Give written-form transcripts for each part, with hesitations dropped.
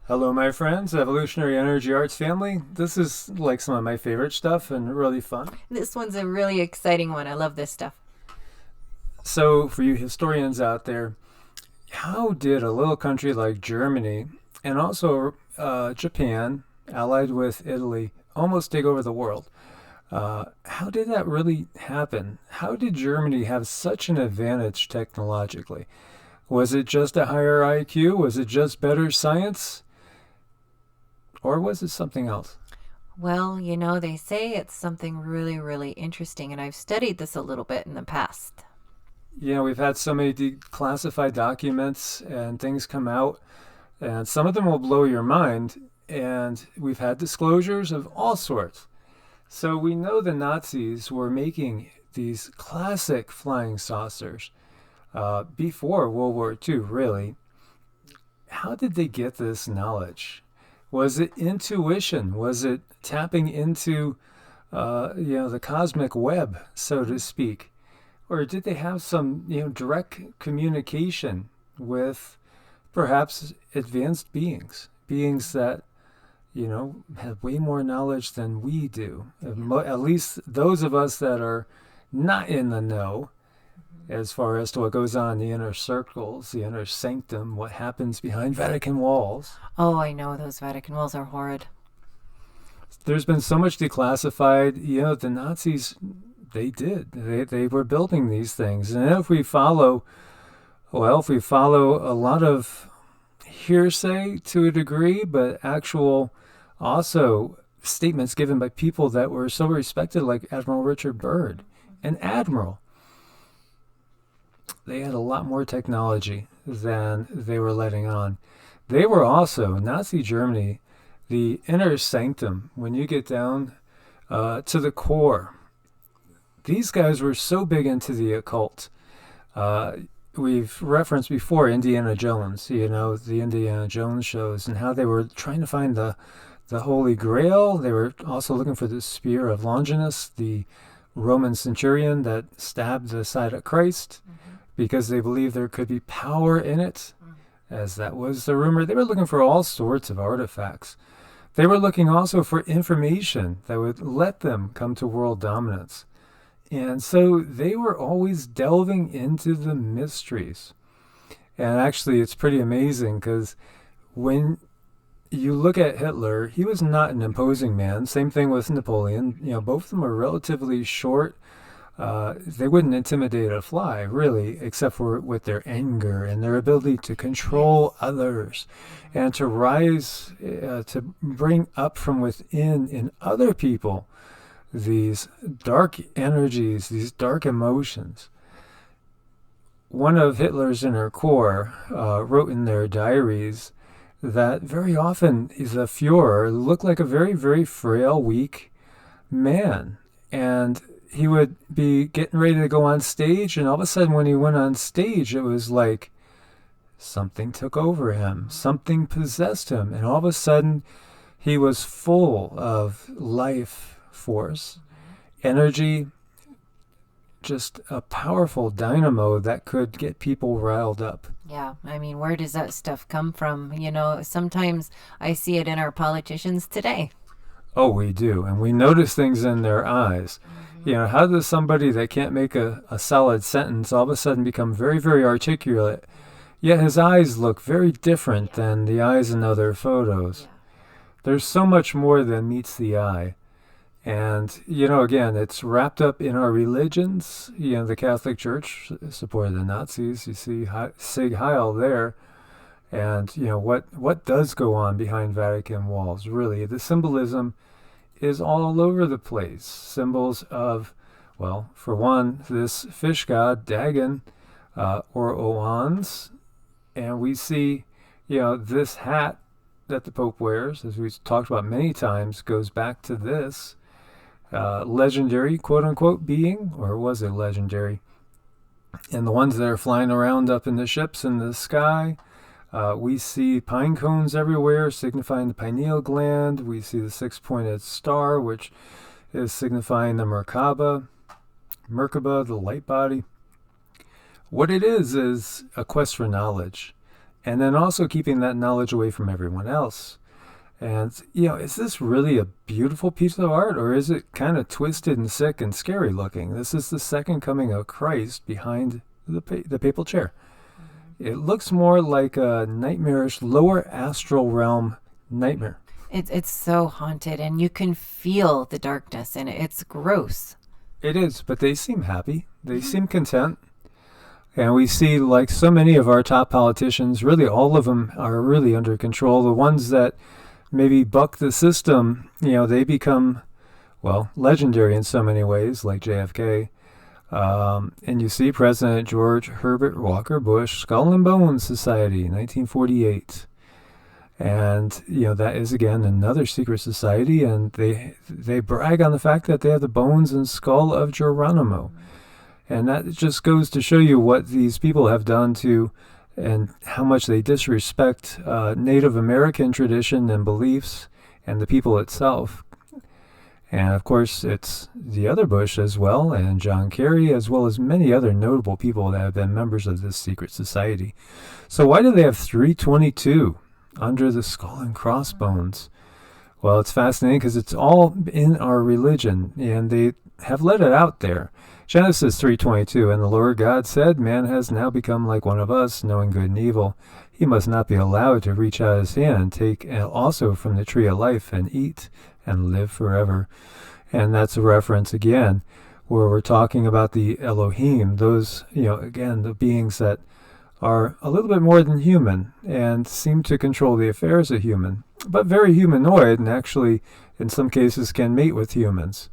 Hello, my friends, Evolutionary Energy Arts family. This is like some of my favorite stuff and really fun. This one's a really exciting one. I love this stuff. So, for you historians out there, how did a little country like Germany and also Japan, allied with Italy, almost take over the world? How did that really happen? How did Germany have such an advantage technologically? Was it just a higher IQ? Was it just better science? Or was it something else? Well, they say it's something really, really interesting, and I've studied this a little bit in the past. We've had so many declassified documents and things come out, and some of them will blow your mind. And we've had disclosures of all sorts. So we know the Nazis were making these classic flying saucers before World War II, really. How did they get this knowledge? Was it intuition? Was it tapping into, the cosmic web, so to speak? Or did they have some, direct communication with perhaps advanced beings, beings that, have way more knowledge than we do? At least those of us that are not in the know as far as to what goes on in the inner circles, the inner sanctum, what happens behind Vatican walls. Oh, I know those Vatican walls are horrid. There's been so much declassified. The Nazis, they did. They were building these things. And if we follow a lot of hearsay to a degree, but actual also statements given by people that were so respected, like Admiral Richard Byrd, an admiral. They had a lot more technology than they were letting on. They were also, Nazi Germany, the inner sanctum, when you get down to the core. These guys were so big into the occult. We've referenced before Indiana Jones, the Indiana Jones shows, and how they were trying to find the Holy Grail. They were also looking for the spear of Longinus, the Roman centurion that stabbed the side of Christ, because they believed there could be power in it, as that was the rumor. They were looking for all sorts of artifacts. They were looking also for information that would let them come to world dominance. And so they were always delving into the mysteries. And actually, it's pretty amazing because when you look at Hitler, he was not an imposing man. Same thing with Napoleon. Both of them were relatively short. They wouldn't intimidate a fly, really, except for with their anger and their ability to control others and to rise, to bring up from within in other people these dark energies, these dark emotions. One of Hitler's inner core wrote in their diaries that very often the Fuhrer looked like a very, very frail, weak man. And he would be getting ready to go on stage, and all of a sudden when he went on stage, it was like something took over him, something possessed him, and all of a sudden he was full of life force, energy, just a powerful dynamo that could get people riled up. Yeah, I mean, where does that stuff come from? Sometimes I see it in our politicians today. Oh, we do. And we notice things in their eyes. How does somebody that can't make a solid sentence all of a sudden become very, very articulate, yet his eyes look very different than the eyes in other photos? There's so much more than meets the eye. And, again, it's wrapped up in our religions. The Catholic Church supported the Nazis. You see Sig Heil there. And, what does go on behind Vatican walls? Really, the symbolism is all over the place. Symbols of, well, for one, this fish god, Dagon, or Oans. And we see, this hat that the Pope wears, as we've talked about many times, goes back to this legendary, quote-unquote, being, or was it legendary? And the ones that are flying around up in the ships in the sky, we see pine cones everywhere, signifying the pineal gland. We see the six-pointed star, which is signifying the Merkaba, the light body. What it is a quest for knowledge. and then also keeping that knowledge away from everyone else. And, is this really a beautiful piece of art, or is it kind of twisted and sick and scary looking? This is the second coming of Christ behind the papal chair. It looks more like a nightmarish lower astral realm nightmare. It's so haunted, and you can feel the darkness in it. It's gross. It is, but they seem happy. They seem content. And we see, like so many of our top politicians, really all of them are really under control. The ones that maybe buck the system, they become, legendary in so many ways, like JFK. And you see President George Herbert Walker Bush, Skull and Bones Society, 1948. And, that is, again, another secret society, and they brag on the fact that they have the bones and skull of Geronimo. And that just goes to show you what these people have done to, and how much they disrespect Native American tradition and beliefs and the people itself. And, of course, it's the other Bush as well, and John Kerry, as well as many other notable people that have been members of this secret society. So why do they have 322 under the skull and crossbones? Well, it's fascinating because it's all in our religion, and they have let it out there. Genesis 3:22, and the Lord God said, man has now become like one of us, knowing good and evil. He must not be allowed to reach out his hand and take also from the tree of life and eat and live forever. And that's a reference again where we're talking about the Elohim, those, again, the beings that are a little bit more than human and seem to control the affairs of human, but very humanoid, and actually in some cases can mate with humans.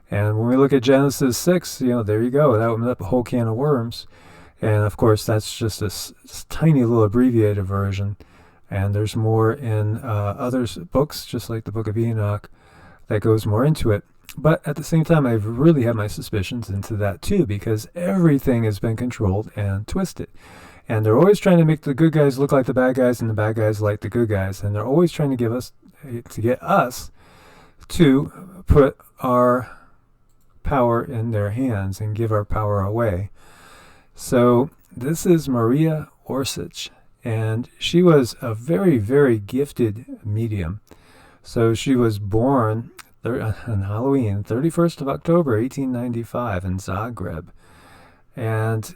And when we look at Genesis 6, there you go. That opened up a whole can of worms. And of course, that's just this tiny little abbreviated version. And there's more in other books, just like the Book of Enoch, that goes more into it. But at the same time, I really have my suspicions into that too, because everything has been controlled and twisted. And they're always trying to make the good guys look like the bad guys and the bad guys like the good guys. And they're always trying to get us to put our power in their hands and give our power away. So this is Maria Orsich, and she was a very, very gifted medium. So she was born on Halloween, 31st of October, 1895 in Zagreb. And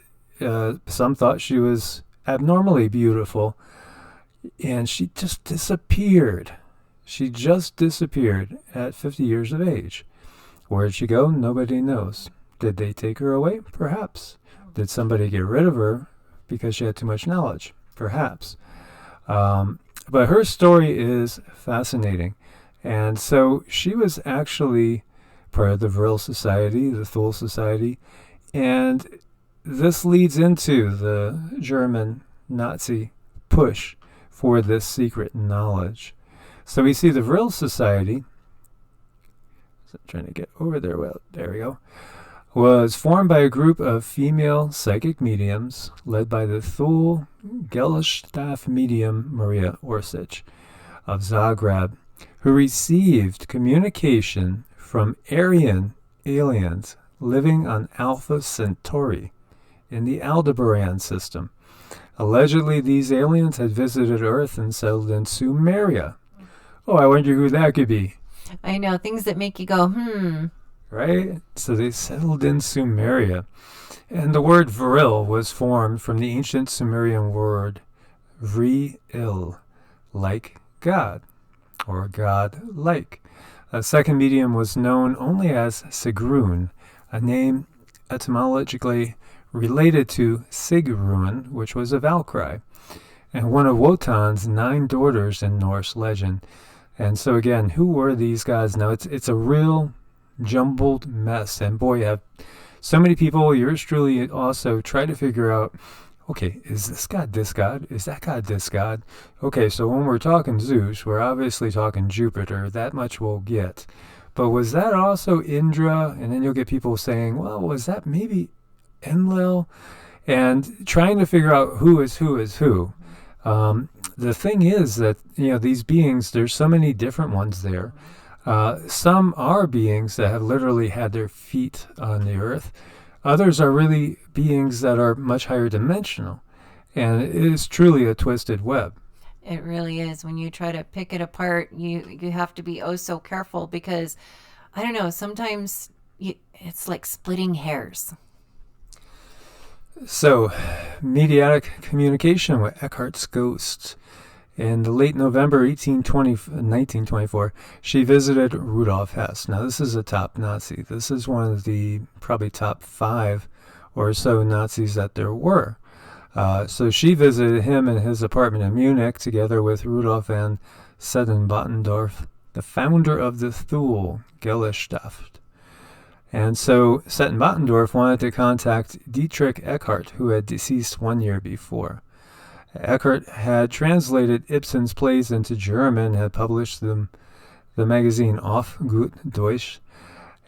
some thought she was abnormally beautiful, and she just disappeared. She just disappeared at 50 years of age. Where'd she go? Nobody knows. Did they take her away? Perhaps. Did somebody get rid of her because she had too much knowledge? Perhaps. But her story is fascinating. And so she was actually part of the Vril Society, the Thule Society, and this leads into the German Nazi push for this secret knowledge. So we see the Vril Society, trying to get over there, well, there we go, was formed by a group of female psychic mediums led by the Thule Gesellschaft medium Maria Orsich of Zagreb, who received communication from Aryan aliens living on Alpha Centauri in the Aldebaran system. Allegedly, these aliens had visited Earth and settled in Sumeria. Oh, I wonder who that could be. I know, things that make you go, Right? So they settled in Sumeria. And the word Vril was formed from the ancient Sumerian word Vril, like God, or God-like. A second medium was known only as Sigrun, a name etymologically related to Sigrun, which was a Valkyrie, and one of Wotan's 9 daughters in Norse legend. And so again, who were these guys? Now it's a real jumbled mess, and boy, have so many people, yours truly also, try to figure out, okay, is this god this god? Is that god this god? Okay, so when we're talking Zeus, we're obviously talking Jupiter. That much we'll get. But was that also Indra? And then you'll get people saying, well, was that maybe Enlil? And trying to figure out who is who is who. The thing is that, these beings, there's so many different ones there. Some are beings that have literally had their feet on the earth. Others are really beings that are much higher dimensional. And it is truly a twisted web. It really is. When you try to pick it apart, you have to be oh so careful because I don't know, sometimes it's like splitting hairs. So, mediatic communication with Eckhart's ghosts. In the late November 1924, she visited Rudolf Hess. Now, this is a top Nazi. This is one of the probably top 5 or so Nazis that there were. So she visited him in his apartment in Munich together with Rudolf van Settenbottendorf, the founder of the Thule Gesellschaft. And so Settenbottendorf wanted to contact Dietrich Eckart, who had deceased 1 year before. Eckart had translated Ibsen's plays into German, had published them, the magazine Auf gut Deutsch.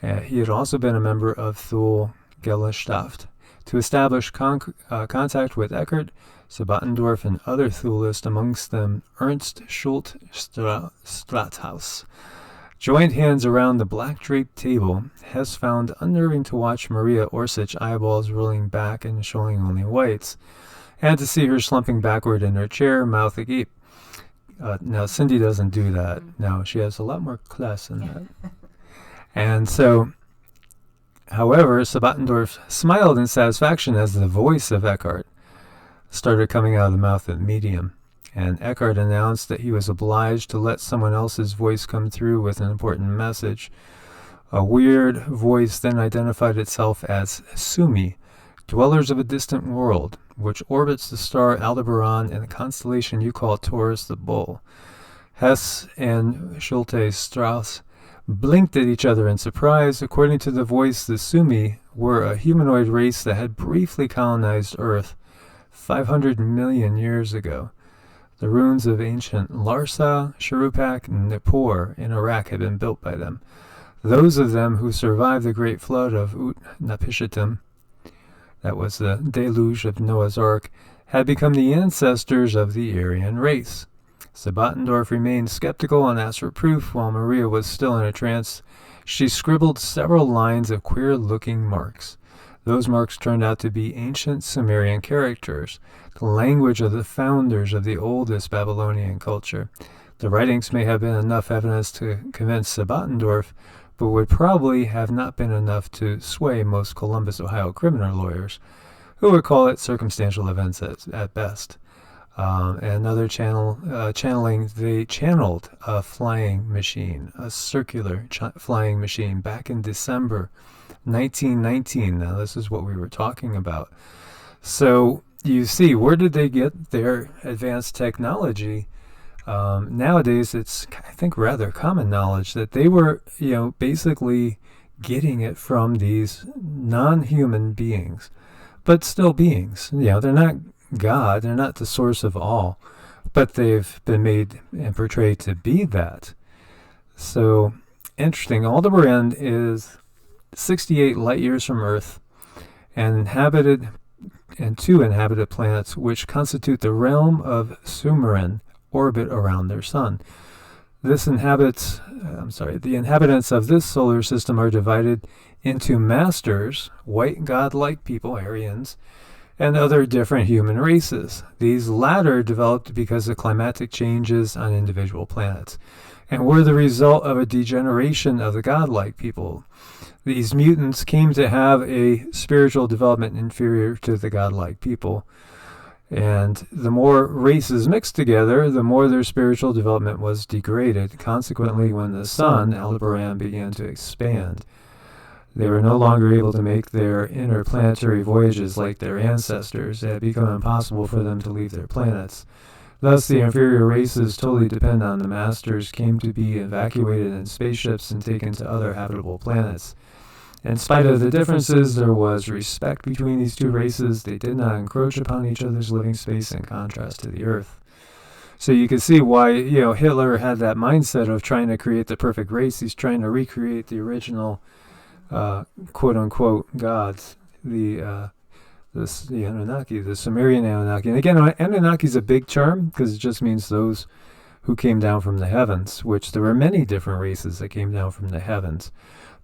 He had also been a member of Thule Gesellschaft. To establish contact with Eckart, Settenbottendorf and other Thulists, amongst them Ernst Schult Strathaus, joined hands around the black-draped table. Hess found unnerving to watch Maria Orsich's eyeballs rolling back and showing only whites, and to see her slumping backward in her chair, mouth agape. Now, Cindy doesn't do that. No, she has a lot more class than that. And so, however, Settenbottendorf smiled in satisfaction as the voice of Eckart started coming out of the mouth of the medium. And Eckart announced that he was obliged to let someone else's voice come through with an important message. A weird voice then identified itself as Sumi, dwellers of a distant world, which orbits the star Aldebaran and the constellation you call Taurus the Bull. Hess and Schulte Strauss blinked at each other in surprise. According to the voice, the Sumi were a humanoid race that had briefly colonized Earth 500 million years ago. The ruins of ancient Larsa, Shuruppak, and Nippur in Iraq had been built by them. Those of them who survived the great flood of Ut-Napishtim, that was the deluge of Noah's Ark, had become the ancestors of the Aryan race. Settenbottendorf remained skeptical and asked for proof. While Maria was still in a trance, she scribbled several lines of queer-looking marks. Those marks turned out to be ancient Sumerian characters, the language of the founders of the oldest Babylonian culture. The writings may have been enough evidence to convince Settenbottendorf, but would probably have not been enough to sway most Columbus, Ohio criminal lawyers, who would call it circumstantial events at best. Another channeling, they channeled a flying machine, a circular flying machine back in December 1919. Now, this is what we were talking about. So, you see, where did they get their advanced technology? Nowadays, it's, I think, rather common knowledge that they were, basically getting it from these non-human beings, but still beings. They're not God, they're not the source of all, but they've been made and portrayed to be that. So, interesting. Aldebaran is 68 light years from Earth and two inhabited planets, which constitute the realm of Sumerian, orbit around their sun. The inhabitants of this solar system are divided into masters, white god-like people, Aryans, and other different human races. These latter developed because of climatic changes on individual planets, and were the result of a degeneration of the godlike people. These mutants came to have a spiritual development inferior to the godlike people. And the more races mixed together, the more their spiritual development was degraded. Consequently, when the sun, Aldebaran, began to expand, they were no longer able to make their interplanetary voyages like their ancestors. It had become impossible for them to leave their planets. Thus, the inferior races, totally dependent on the masters, came to be evacuated in spaceships and taken to other habitable planets. In spite of the differences, there was respect between these two races. They did not encroach upon each other's living space in contrast to the Earth. So you can see why, Hitler had that mindset of trying to create the perfect race. He's trying to recreate the original, quote-unquote, gods, the Annunaki, the Sumerian Anunnaki. And again, Anunnaki is a big term because it just means those who came down from the heavens, which there were many different races that came down from the heavens.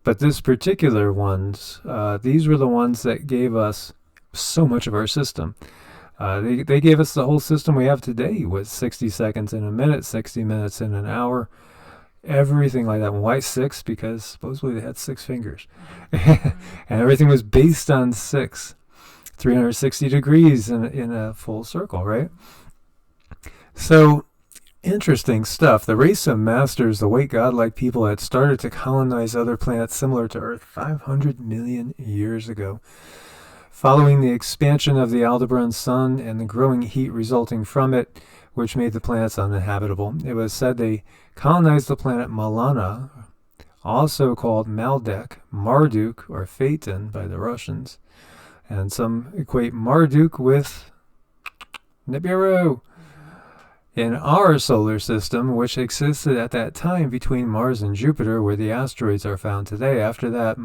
But this particular ones, these were the ones that gave us so much of our system. They gave us the whole system we have today with 60 seconds in a minute, 60 minutes in an hour, everything like that. Why 6? Because supposedly they had 6 fingers. And everything was based on 6. 360 degrees in a full circle, right? So, interesting stuff. The race of masters, the white godlike people, had started to colonize other planets similar to Earth 500 million years ago. Following the expansion of the Aldebaran sun and the growing heat resulting from it, which made the planets uninhabitable, it was said they colonized the planet Malana, also called Maldek, Marduk, or Phaeton by the Russians. And some equate Marduk with Nibiru. In our solar system, which existed at that time between Mars and Jupiter, where the asteroids are found today. After that,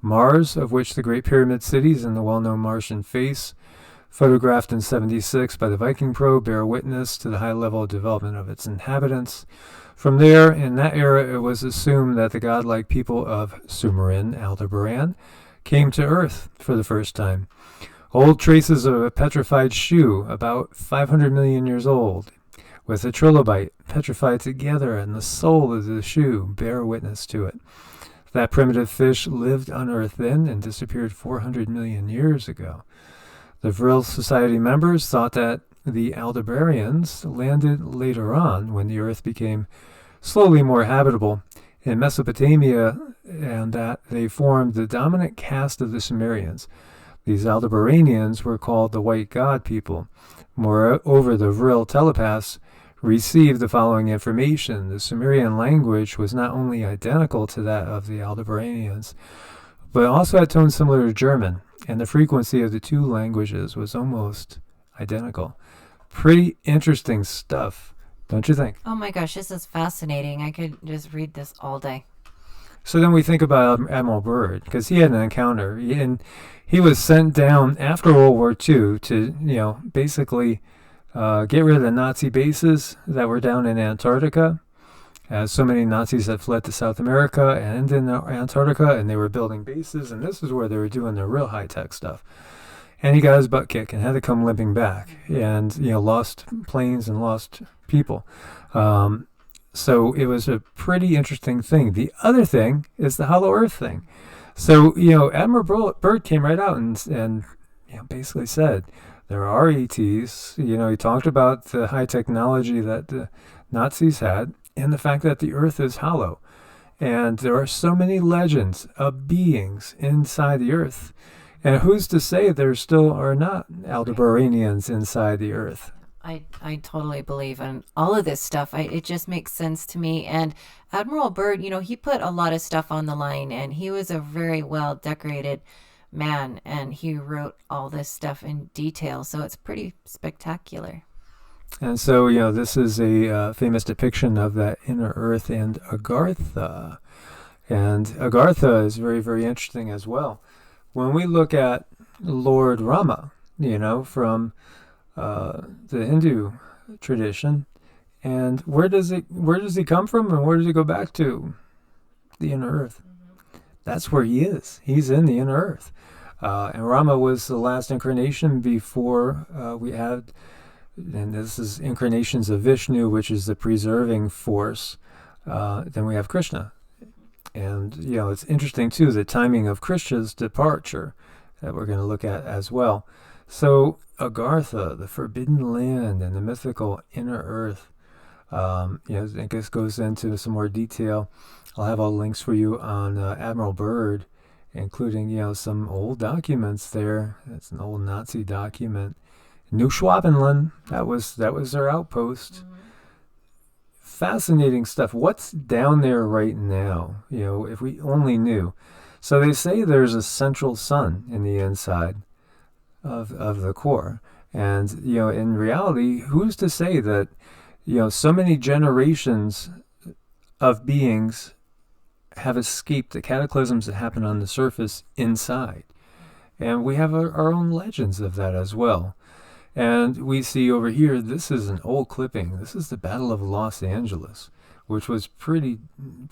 Mars, of which the Great Pyramid cities and the well-known Martian face, photographed in 76 by the Viking probe, bear witness to the high level of development of its inhabitants. From there, in that era, it was assumed that the godlike people of Sumerian Aldebaran came to Earth for the first time. Old traces of a petrified shoe, about 500 million years old, with a trilobite petrified together and the sole of the shoe, bear witness to it. That primitive fish lived on Earth then and disappeared 400 million years ago. The Vril Society members thought that the Aldebaranians landed later on when the Earth became slowly more habitable in Mesopotamia, and that they formed the dominant caste of the Sumerians. These Aldebaranians were called the White God people. Moreover, the Vril telepaths received the following information. The Sumerian language was not only identical to that of the Aldebaranians, but also had tones similar to German, and the frequency of the two languages was almost identical. Pretty interesting stuff, don't you think? Oh my gosh, this is fascinating. I could just read this all day. So then we think about Admiral Byrd, because he had an encounter, and he was sent down after World War II to, basically get rid of the Nazi bases that were down in Antarctica, as so many Nazis had fled to South America and in Antarctica, and they were building bases, and this is where they were doing their real high-tech stuff. And he got his butt kicked and had to come limping back, and lost planes and lost people. So it was a pretty interesting thing. The other thing is the Hollow Earth thing. So Admiral Byrd came right out and basically said, there are ETs. He talked about the high technology that the Nazis had and the fact that the Earth is hollow. And there are so many legends of beings inside the Earth. And who's to say there still are not Aldebaranians inside the Earth? I totally believe in all of this stuff. It just makes sense to me. And Admiral Byrd, he put a lot of stuff on the line, and he was a very well decorated man, and he wrote all this stuff in detail, so it's pretty spectacular. And so, this is a famous depiction of that inner Earth and Agartha. And Agartha is very, very interesting as well. When we look at Lord Rama, from the Hindu tradition, and where does he come from, and where does he go back to? The inner Earth. That's where he is. He's in the inner Earth. And Rama was the last incarnation before we had, and this is incarnations of Vishnu, which is the preserving force. Then we have Krishna. And, it's interesting, too, the timing of Krishna's departure that we're going to look at as well. So, Agartha, the forbidden land and the mythical inner Earth, I guess goes into some more detail. I'll have all the links for you on Admiral Byrd, including, some old documents there. That's an old Nazi document. New Schwabenland, that was their outpost. Mm-hmm. Fascinating stuff. What's down there right now? If we only knew. So they say there's a central sun in the inside of the core. And, in reality, who's to say that, so many generations of beings have escaped the cataclysms that happen on the surface inside. And we have our own legends of that as well. And we see over here, this is an old clipping. This is the Battle of Los Angeles, which was pretty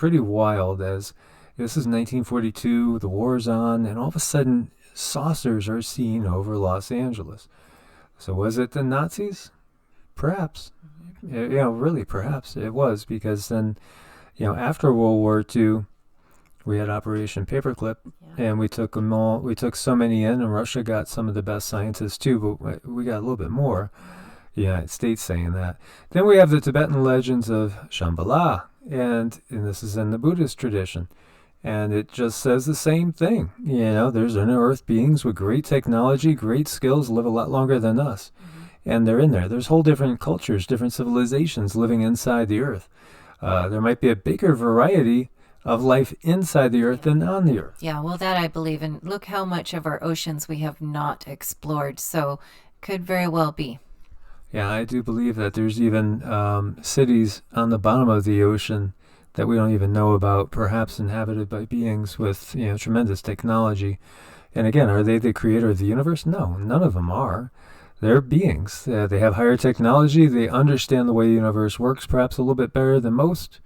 wild, as this is 1942, the war's on, and all of a sudden saucers are seen over Los Angeles. So was it the Nazis? Perhaps. Really, perhaps it was, because then, after World War II, we had Operation Paperclip, and we took them all. We took so many in, and Russia got some of the best scientists too, but we got a little bit more. The United States saying that. Then we have the Tibetan legends of Shambhala, and this is in the Buddhist tradition. And it just says the same thing. There's inner earth beings with great technology, great skills, live a lot longer than us. And they're in there. There's whole different cultures, different civilizations living inside the earth. There might be a bigger variety of life inside the earth than on the earth. Yeah, well, that I believe in. Look how much of our oceans we have not explored. So could very well be. Yeah, I do believe that there's even cities on the bottom of the ocean that we don't even know about, perhaps inhabited by beings with tremendous technology. And again, are they the creator of the universe? No, none of them are. They're beings. They have higher technology. They understand the way the universe works perhaps a little bit better than most.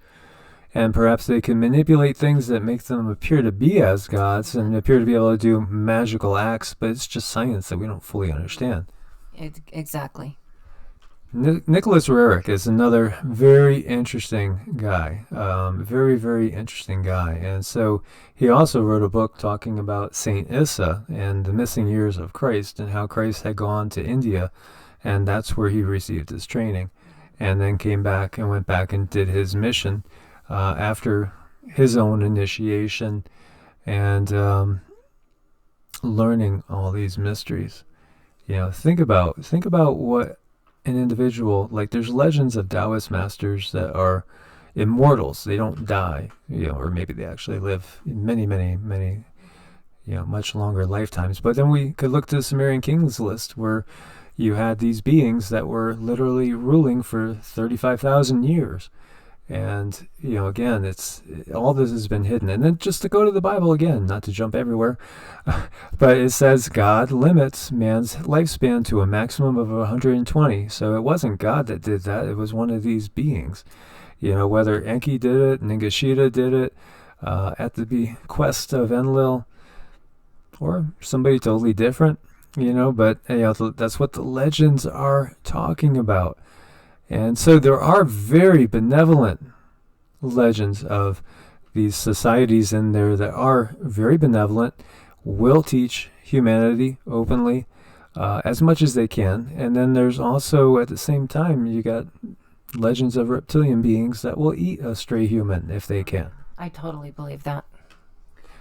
And perhaps they can manipulate things that make them appear to be as gods and appear to be able to do magical acts, but it's just science that we don't fully understand. Exactly. Nicholas Roerich is another very interesting guy, very, very interesting guy. And so he also wrote a book talking about Saint Issa and the missing years of Christ and how Christ had gone to India, and that's where he received his training, and then came back and went back and did his mission after his own initiation and learning all these mysteries. Think about what an individual, like there's legends of Taoist masters that are immortals. They don't die, or maybe they actually live many, many, many, much longer lifetimes. But then we could look to the Sumerian kings list where you had these beings that were literally ruling for 35,000 years. And, again, all this has been hidden. And then just to go to the Bible again, not to jump everywhere, but it says God limits man's lifespan to a maximum of 120. So it wasn't God that did that. It was one of these beings. Whether Enki did it, Ningashita did it, at the bequest of Enlil, or somebody totally different, but that's what the legends are talking about. And so there are very benevolent legends of these societies in there that are very benevolent, will teach humanity openly as much as they can. And then there's also, at the same time, you got legends of reptilian beings that will eat a stray human if they can. I totally believe that.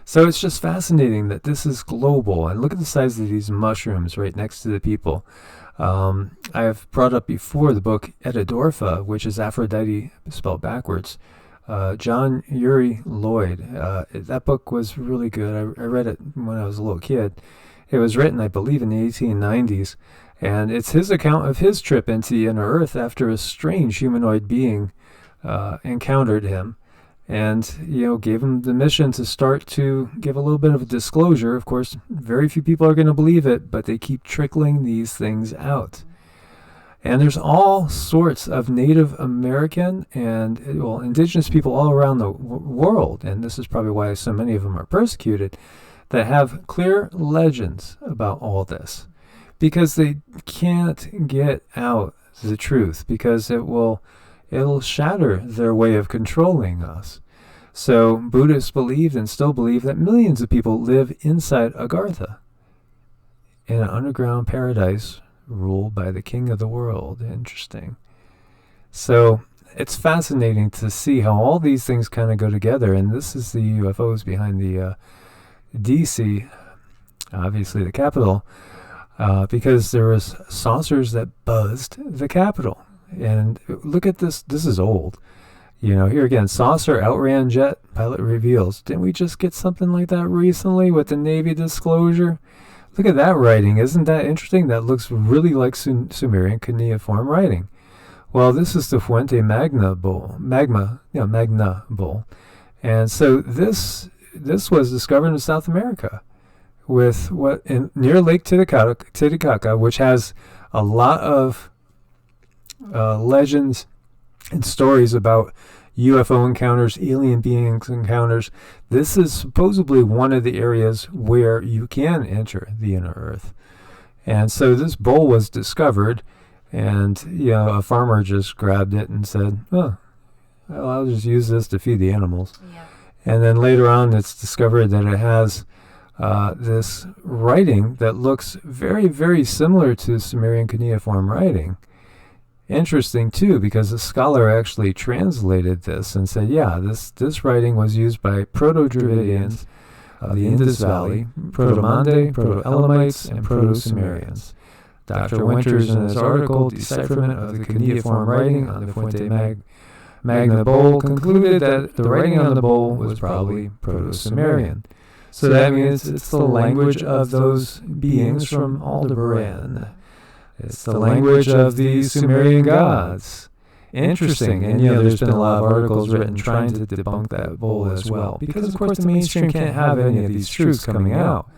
So it's just fascinating that this is global. And look at the size of these mushrooms right next to the people. I have brought up before the book Edidorfa, which is Aphrodite spelled backwards. John Uri Lloyd. That book was really good. I read it when I was a little kid. It was written, I believe, in the 1890s. And it's his account of his trip into the inner earth after a strange humanoid being encountered him. And, gave him the mission to start to give a little bit of a disclosure. Of course, very few people are going to believe it, but they keep trickling these things out. And there's all sorts of Native American and indigenous people all around the world, and this is probably why so many of them are persecuted, that have clear legends about all this. Because they can't get out the truth, because it'll shatter their way of controlling us. So Buddhists believed and still believe that millions of people live inside Agartha, in an underground paradise ruled by the king of the world. Interesting. So it's fascinating to see how all these things kind of go together. And this is the UFOs behind the DC, obviously the Capitol, because there was saucers that buzzed the Capitol. And look at this. This is old. Here again, saucer outran jet, pilot reveals. Didn't we just get something like that recently with the Navy disclosure? Look at that writing. Isn't that interesting? That looks really like Sumerian cuneiform writing. Well, this is the Fuente Magna Bowl. Magna Bowl. And so this was discovered in South America with near Lake Titicaca, which has a lot of legends and stories about UFO encounters, alien beings encounters. This is supposedly one of the areas where you can enter the inner earth. And so this bowl was discovered, and a farmer just grabbed it and said, "Oh, well, I'll just use this to feed the animals." Yeah. And then later on, it's discovered that it has this writing that looks very, very similar to Sumerian cuneiform writing. Interesting, too, because a scholar actually translated this and said, yeah, this writing was used by Proto-Dravidians of the Indus Valley, Proto-Mande, Proto-Elamites, and Proto-Sumerians. Dr. Winters, in his article, Decipherment of the Cuneiform Writing on the Fuente Magna Bowl, concluded that the writing on the bowl was probably Proto-Sumerian. So that means it's the language of those beings from Aldebaran. It's the language of the Sumerian gods. Interesting. And, there's been a lot of articles written trying to debunk that bowl as well. Because, of course, the mainstream can't have any of these truths coming out.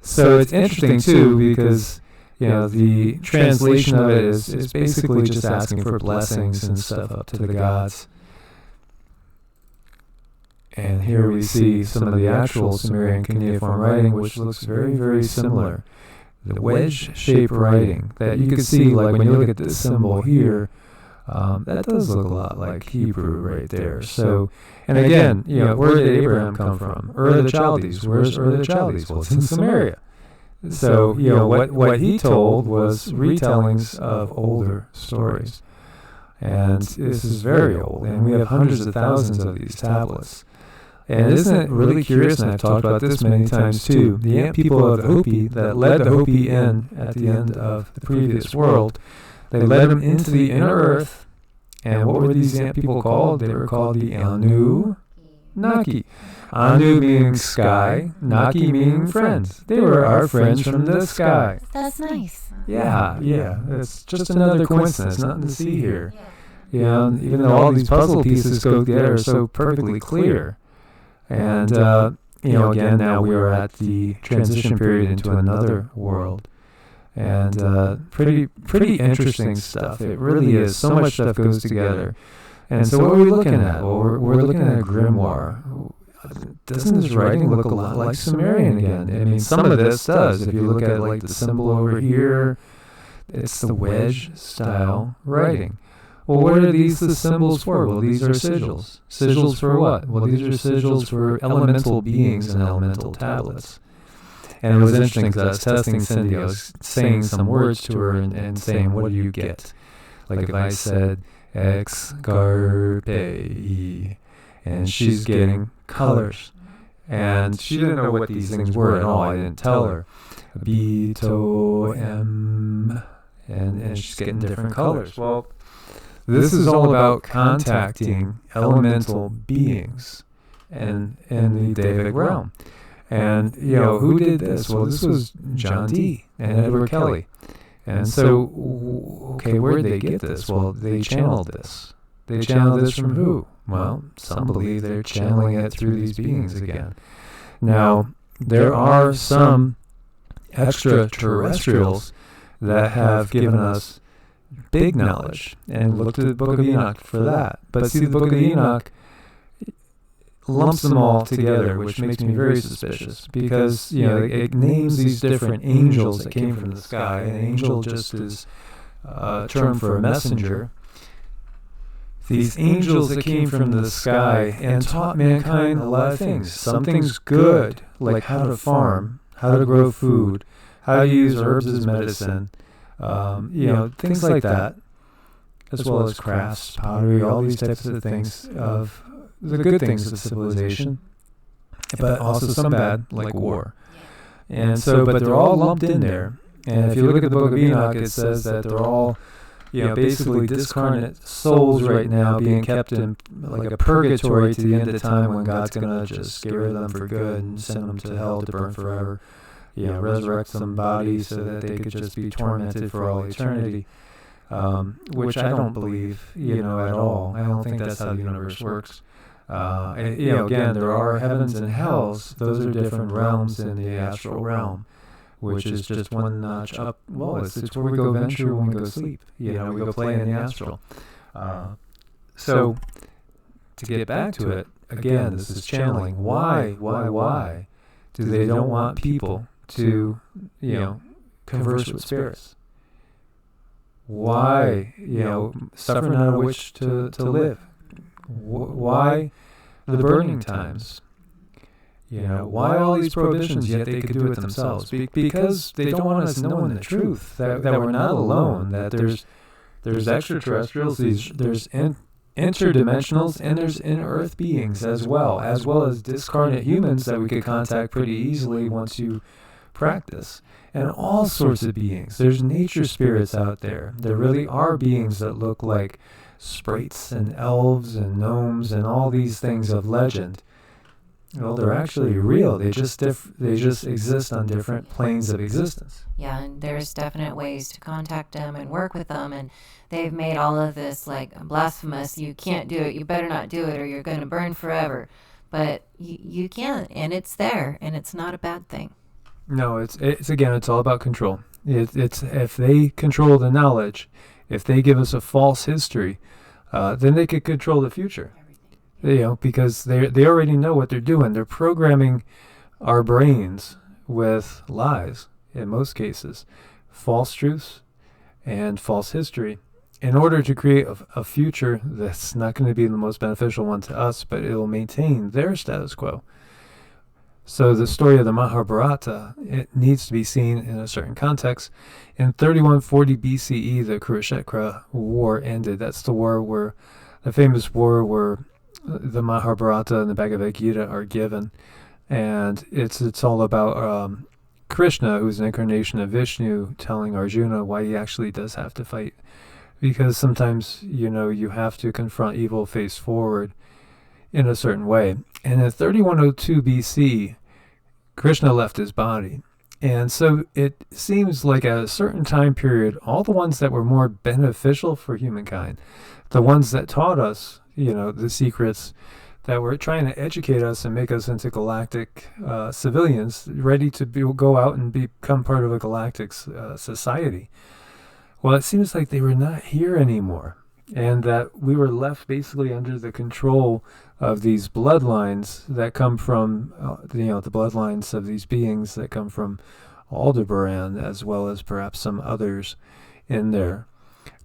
So it's interesting, too, because, the translation of it is basically just asking for blessings and stuff up to the gods. And here we see some of the actual Sumerian cuneiform writing, which looks very, very similar. The wedge-shaped writing that you can see, like when you look at this symbol here, that does look a lot like Hebrew right there. So, and again, where did Abraham come from? Ur of the Chaldees. Where's Ur of the Chaldees? Well, it's in Samaria. So, what he told was retellings of older stories. And this is very old, and we have hundreds of thousands of these tablets. And isn't it really curious, and I've talked about this many times too, the ant people of the Hopi that led the Hopi in at the end of the previous world, they led them into the inner earth, and what were these ant people called? They were called the Annunaki. Anu meaning sky, Naki meaning friends. They were our friends from the sky. That's nice. Yeah. It's just another coincidence, nothing to see here. Even though all these puzzle pieces go together so perfectly clear. And, again, now we are at the transition period into another world. And pretty interesting stuff. It really is. So much stuff goes together. And so what are we looking at? Well, we're looking at a grimoire. Doesn't this writing look a lot like Sumerian again? I mean, some of this does. If you look at, like, the symbol over here, it's the wedge-style writing. Well, what are these the symbols for? Well, these are sigils. Sigils for what? Well, these are sigils for elemental beings and elemental tablets. And it was interesting because I was testing Cindy. I was saying some words to her and saying, what do you get? Like if I said, ex carpe, and she's getting colors. And she didn't know what these things were at all. I didn't tell her. B, to, M, and she's getting different colors. Well, this is all about contacting elemental beings in the Davidic realm. And, who did this? Well, this was John Dee and Edward Kelly. And so, okay, where did they get this? Well, they channeled this. They channeled this from who? Well, some believe they're channeling it through these beings again. Now, there are some extraterrestrials that have given us big knowledge, and look to the Book of Enoch for that. But see, the Book of Enoch lumps them all together, which makes me very suspicious, because it names these different angels that came from the sky. An angel just is a term for a messenger. These angels that came from the sky and taught mankind a lot of things. Some things good, like how to farm, how to grow food, how to use herbs as medicine, things like that, as well as crafts, pottery, all these types of things of the good things of civilization, but also some bad, like war. And so, but they're all lumped in there. And if you look at the Book of Enoch, it says that they're all, basically discarnate souls right now being kept in like a purgatory to the end of time when God's going to just get rid of them for good and send them to hell to burn forever. Resurrect some bodies so that they could just be tormented for all eternity, which I don't believe, at all. I don't think that's how the universe works. Again, there are heavens and hells. Those are different realms in the astral realm, which is just one notch up. Well, it's where we go venture when we go sleep. We go play in the astral. So, to get back to it, again, this is channeling. Why do they don't want people to, converse with spirits? Why, suffer not a wish to live? Why the burning times? Why all these prohibitions, yet they could do it themselves? Because they don't want us knowing the truth, that we're not alone, that there's extraterrestrials, there's interdimensionals, and there's in-earth beings as well as discarnate humans that we could contact pretty easily once you practice. And all sorts of beings. There's nature spirits out there. There really are beings that look like sprites and elves and gnomes and all these things of legend. Well, they're actually real. They just exist on different planes of existence. Yeah, and there's definite ways to contact them and work with them, and they've made all of this like blasphemous. You can't do it. You better not do it, or you're going to burn forever. But you can, and it's there, and it's not a bad thing. No, it's all about control. It's if they control the knowledge, if they give us a false history, then they could control the future. Because they already know what they're doing. They're programming our brains with lies in most cases, false truths and false history, in order to create a future that's not going to be the most beneficial one to us, but it will maintain their status quo. So the story of the Mahabharata, it needs to be seen in a certain context. In 3140 BCE, the Kurukshetra war ended. That's the famous war where the Mahabharata and the Bhagavad Gita are given. And it's all about Krishna, who's an incarnation of Vishnu, telling Arjuna why he actually does have to fight. Because sometimes, you have to confront evil face forward in a certain way. And in 3102 BC, Krishna left his body. And so it seems like at a certain time period, all the ones that were more beneficial for humankind, the ones that taught us, the secrets, that were trying to educate us and make us into galactic civilians, ready to go out and become part of a galactic society. Well, it seems like they were not here anymore, and that we were left basically under the control of these bloodlines that come from, the bloodlines of these beings that come from Aldebaran, as well as perhaps some others in there.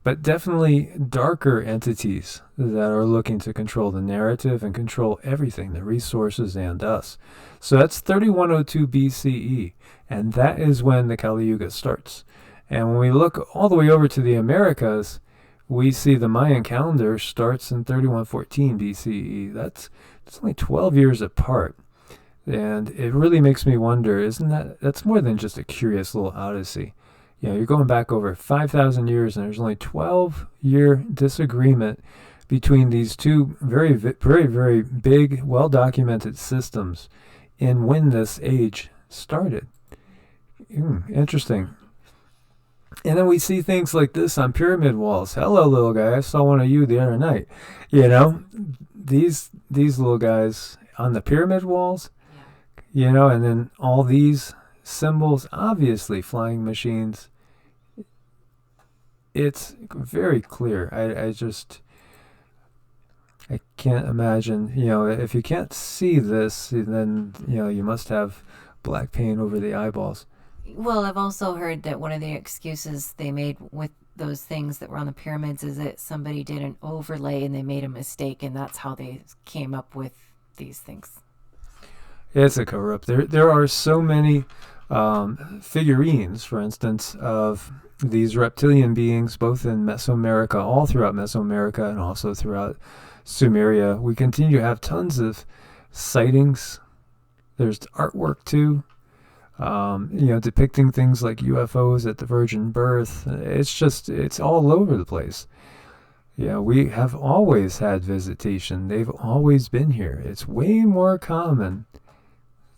But definitely darker entities that are looking to control the narrative and control everything, the resources and us. So that's 3102 BCE, and that is when the Kali Yuga starts. And when we look all the way over to the Americas, we see the Mayan calendar starts in 3114 BCE. It's only 12 years apart. And it really makes me wonder, that's more than just a curious little odyssey. You're going back over 5,000 years, and there's only 12-year disagreement between these two very, very, very big, well-documented systems in when this age started. Interesting. And then we see things like this on pyramid walls. Hello, little guy. I saw one of you the other night. These little guys on the pyramid walls, and then all these symbols, obviously flying machines. It's very clear. I can't imagine, if you can't see this, then, you must have black paint over the eyeballs. Well, I've also heard that one of the excuses they made with those things that were on the pyramids is that somebody did an overlay and they made a mistake, and that's how they came up with these things. It's a cover-up. There are so many figurines, for instance, of these reptilian beings, both in Mesoamerica, all throughout Mesoamerica, and also throughout Sumeria. We continue to have tons of sightings. There's artwork too, depicting things like UFOs at the Virgin Birth. It's all over the place. We have always had visitation. They've always been here. It's way more common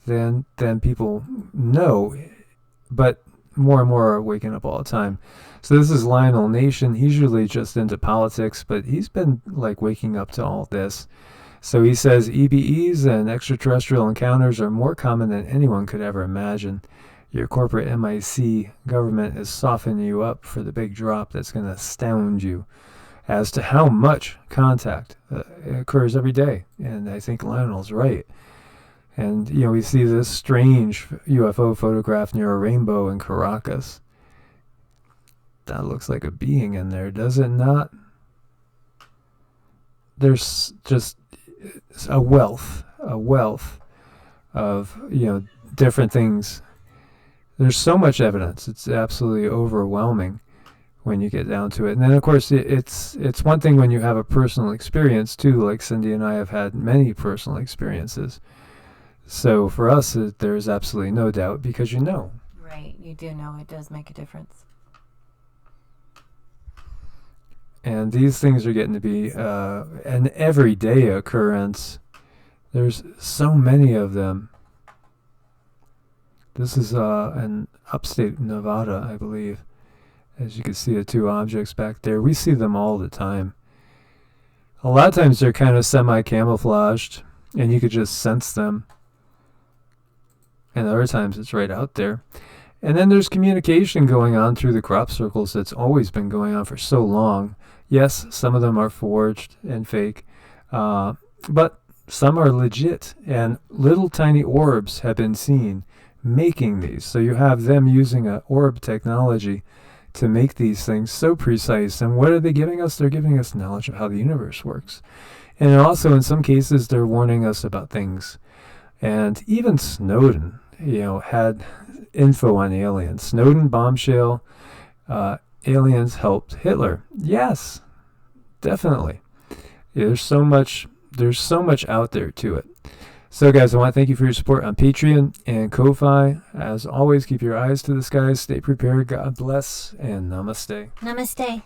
than people know, but more and more are waking up all the time. So this is Lionel Nation. He's usually just into politics, but he's been waking up to all this. So he says EBEs and extraterrestrial encounters are more common than anyone could ever imagine. Your corporate MIC government is softening you up for the big drop that's going to astound you as to how much contact occurs every day. And I think Lionel's right. And, we see this strange UFO photograph near a rainbow in Caracas. that looks like a being in there, does it not? There's just a wealth of, different things. There's so much evidence. It's absolutely overwhelming when you get down to it. And then, of course, it's one thing when you have a personal experience, too, like Cindy and I have had many personal experiences. So for us, there's absolutely no doubt because you know. Right, you do know it does make a difference. And these things are getting to be an everyday occurrence. There's so many of them. This is in upstate Nevada, I believe. As you can see the two objects back there. We see them all the time. A lot of times they're kind of semi-camouflaged, and you could just sense them. And other times it's right out there. And then there's communication going on through the crop circles that's always been going on for so long. Yes, some of them are forged and fake, but some are legit. And little tiny orbs have been seen making these. So you have them using an orb technology to make these things so precise. And what are they giving us? They're giving us knowledge of how the universe works. And also, in some cases, they're warning us about things. And even Snowden, had info on aliens. Snowden bombshell, aliens helped Hitler. Yes, definitely. Yeah, there's so much out there to it. So, guys, I want to thank you for your support on Patreon and Ko-Fi. As always, keep your eyes to the skies, stay prepared, God bless, and namaste. Namaste.